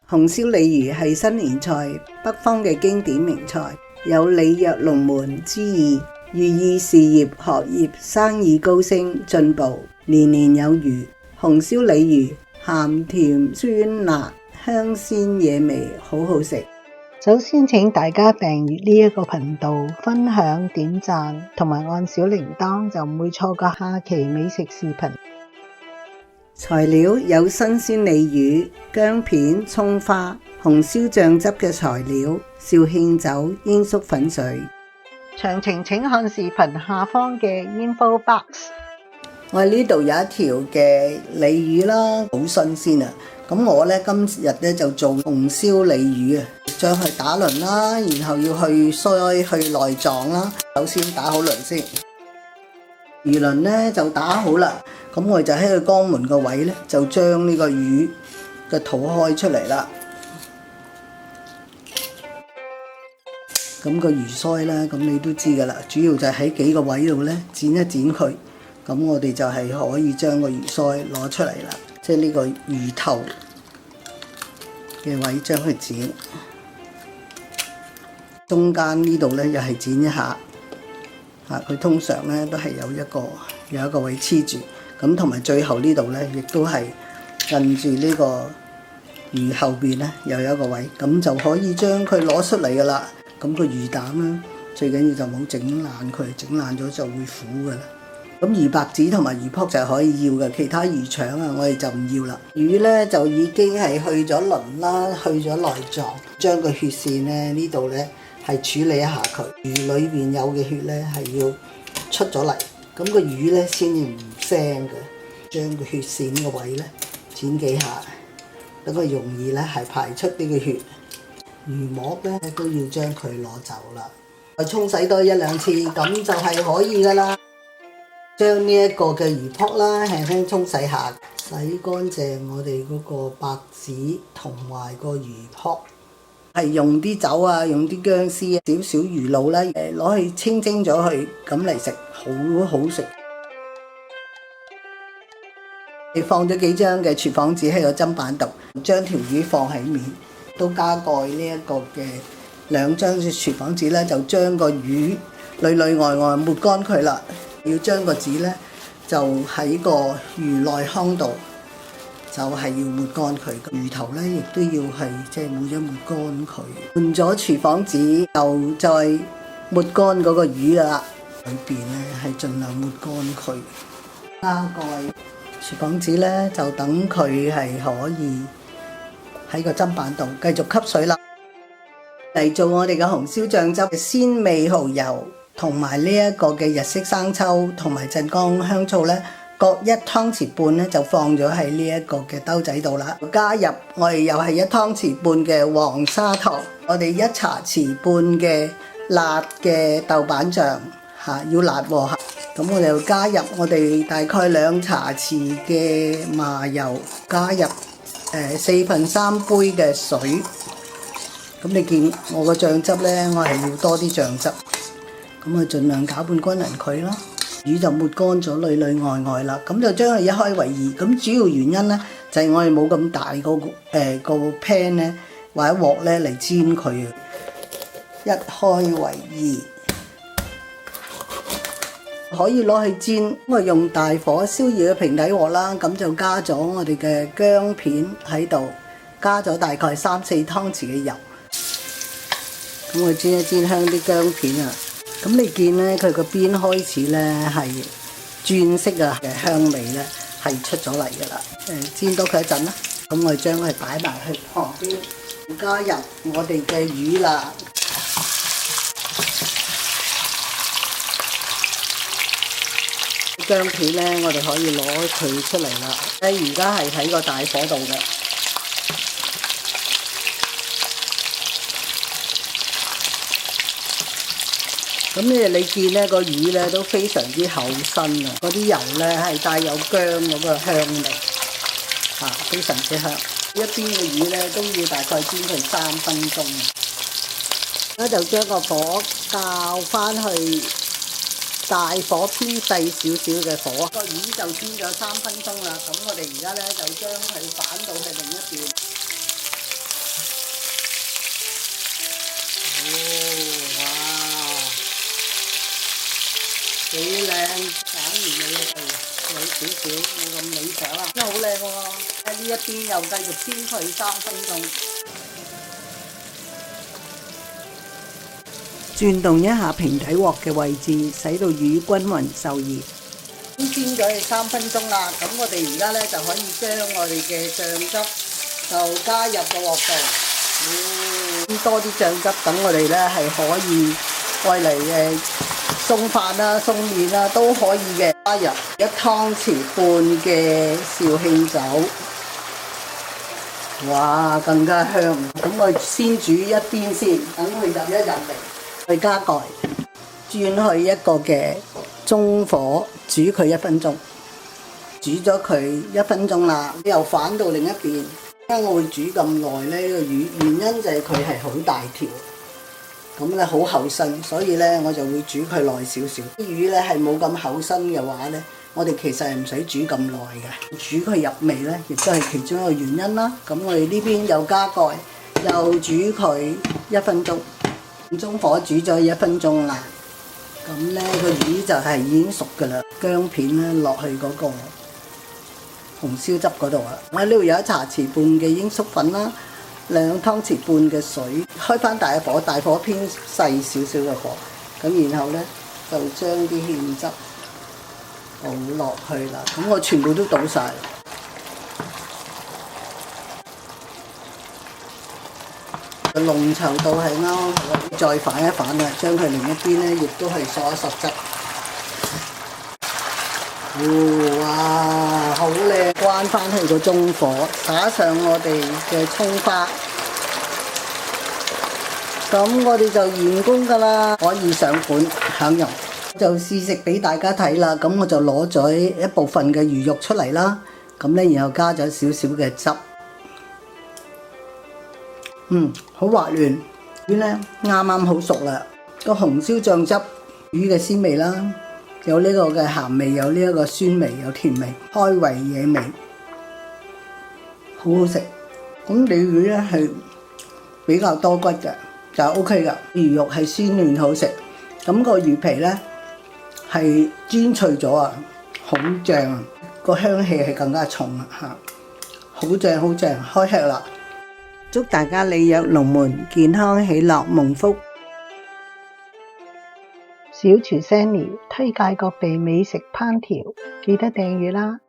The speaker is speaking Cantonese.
紅燒鯉魚係新年菜，北方嘅經典名菜，有鯉躍龍門之意，寓意事業、學業、生意高升進步，年年有餘。紅燒鯉魚鹹甜酸辣，香鮮野味，好好食。首先請大家訂閱呢一個頻道，分享、點讚同埋按小鈴鐺，就唔會錯過下期美食視頻。材料有新鮮鯉魚、薑片、蔥花、紅燒醬汁嘅材料、紹興酒、鷹粟粉水。詳情請看視頻下方嘅 info box。我呢度有一條嘅鯉魚啦，好新鮮啊！咁我呢今日呢就做紅燒鯉魚啊，將佢打鱗啦，然後要去腮去內臟啦。首先打好鱗先，魚鱗呢就打好啦。咁我就喺個肛門個位呢，就將呢個魚嘅肚開出嚟啦。咁個魚腮呢，咁你都知噶啦，主要就喺幾個位度呢剪一剪佢。咁我哋就係可以將個魚腮攞出嚟啦，即係呢個魚頭嘅位將佢剪。中間呢度呢，又係剪一下，佢通常呢都係有一個位黐住。咁同埋最後呢度呢，亦都係近住呢個魚後邊呢，又有一個位，咁就可以將佢攞出嚟噶啦。咁個魚膽呢，最緊要就冇整爛佢，整爛咗就會苦噶啦。咁魚白子同埋魚泡就係可以要嘅，其他魚腸啊，我哋就唔要啦。魚呢，就已經係去咗鱗啦，去咗內臟，將個血線呢度呢，係處理一下佢。魚裏邊有嘅血呢，係要出咗嚟，咁個魚呢，先至唔腥嘅。將個血線個位呢，剪幾下，等佢容易呢，係排出呢個血。魚膜呢，都要將佢攞走啦，再沖洗多一兩次，咁就係可以噶啦。將呢一個嘅魚泡啦，輕輕沖洗下，洗乾淨我哋嗰個白子同埋個魚泡，係用啲酒啊，用啲薑絲啊，少少魚露啦，攞去清蒸咗佢，咁嚟食好好食。你放咗幾張嘅廚房紙喺個砧板度，將條魚放喺面，都加蓋呢一個嘅2張廚房紙咧，就將個魚裏裏外外抹乾佢啦。要將個紙咧就喺個魚內腔度，就係要抹乾佢。魚頭咧亦都要係即係抹乾佢。換咗廚房紙，就再抹乾嗰個魚啦。裏邊咧係盡量抹乾佢。加蓋廚房紙咧，就等佢係可以喺個砧板度繼續吸水啦。嚟做我哋嘅紅燒醬汁，鮮味蠔油同埋呢一個嘅日式生抽同埋鎮江香醋咧，各1湯匙半咧就放咗喺呢一個嘅兜仔度啦。加入我哋又係1湯匙半嘅黃砂糖，我哋1茶匙半嘅辣嘅豆瓣醬要辣喎。咁我哋又加入我哋大概2茶匙嘅麻油，加入4/3杯嘅水。咁你見我個醬汁呢，我係要多啲醬汁。咁啊，盡量攪拌均勻佢啦。魚就抹乾咗裏裏外外啦。咁就將佢一開為2。咁主要原因呢，就係我哋冇咁大個pan 呢，或者鑊呢嚟煎佢啊。一開為2。可以攞去煎，我用大火燒熱嘅平底鑊啦，咁就加咗我哋嘅薑片喺度，加咗大概3-4湯匙嘅油，咁我煎一煎香啲薑片啊，咁你見呢，佢個邊開始呢係轉色啊嘅香味呢係出咗嚟噶啦，煎多佢一陣啦，咁我將佢擺埋去旁邊，加入我哋嘅魚啦。薑片呢，我哋可以攞佢出嚟啦。而家係喺個大火度嘅。咁你見呢個魚呢都非常之厚身啊！嗰啲油呢係帶有薑嗰個香味，非常之香。一邊嘅魚呢都要大概煎佢3分鐘。而家就將個火校返去。大火偏細少少嘅火，個魚就煎咗3分鐘啦。咁我哋而家呢就將佢反到去另一邊。咁呢你見呢個魚呢都非常之厚身啊！嗰啲油呢係帶有薑嗰個香味，非常之香。一邊嘅魚呢都要大概煎佢3分鐘。而家就將個火校返去大火偏細少少嘅火，個魚就煎咗3分鐘啦。咁我哋而家呢就將佢反到去另一邊。少少，冇咁理想啦。真係好靚喎！喺呢一邊又繼續煎佢3分鐘，轉動一下平底鑊嘅位置，使到魚均勻受熱。煎咗佢3分鐘啦，咁我哋而家咧就可以將我哋嘅醬汁就加入個鑊度，多啲醬汁，等我哋咧係可以愛嚟送飯啦、送麵啦都可以嘅。加入1湯匙半嘅紹興酒，哇，更加香！咁我先煮一邊先，等佢入一入嚟，去加蓋，轉去一個嘅中火煮佢1分鐘，煮咗佢1分鐘啦，又反到另一邊。點解我會煮咁耐呢？呢個魚原因就係佢係好大條，咁咧好厚身，所以咧我就會煮佢耐少少。啲魚咧係冇咁厚身嘅話咧，我哋其實係唔使煮咁耐嘅。煮佢入味咧，亦都係其中一個原因啦。咁我哋呢邊又加蓋，又煮佢1分鐘，中火煮咗1分鐘啦。咁咧個魚就係已經熟㗎啦，薑片咧落去嗰個紅燒汁嗰度啊。我喺呢度有1茶匙半嘅鷹粟粉啦，2湯匙半嘅水，開翻大火，大火偏細少少嘅火。咁然後咧就將啲芡汁倒落去啦。咁我全部都倒晒。濃稠度係啱好，再反一反啦，將佢另一邊咧亦都係索一索汁。哇，好靚！關翻去個中火，打上我哋嘅葱花，咁我哋就完工㗎啦，可以上盤享用。就試食俾大家睇啦，咁我就攞咗一部分嘅魚肉出嚟啦，咁咧然後加咗少少嘅汁。好滑嫩，魚咧啱啱好熟啦。個紅燒醬汁，魚嘅鮮味啦，有呢個嘅鹹味，有呢一個酸味，有甜味，開胃惹味，好好食。咁鯉魚咧係比較多骨嘅，就 OK 㗎。魚肉係鮮嫩好食，咁個魚皮咧係煎脆咗啊，好正啊！個香氣係更加重啊嚇，好正好正，開吃啦！祝大家鯉躍龍門健康喜樂蒙福。小廚 Sanny 推介各地美食烹調，記得訂閱啦！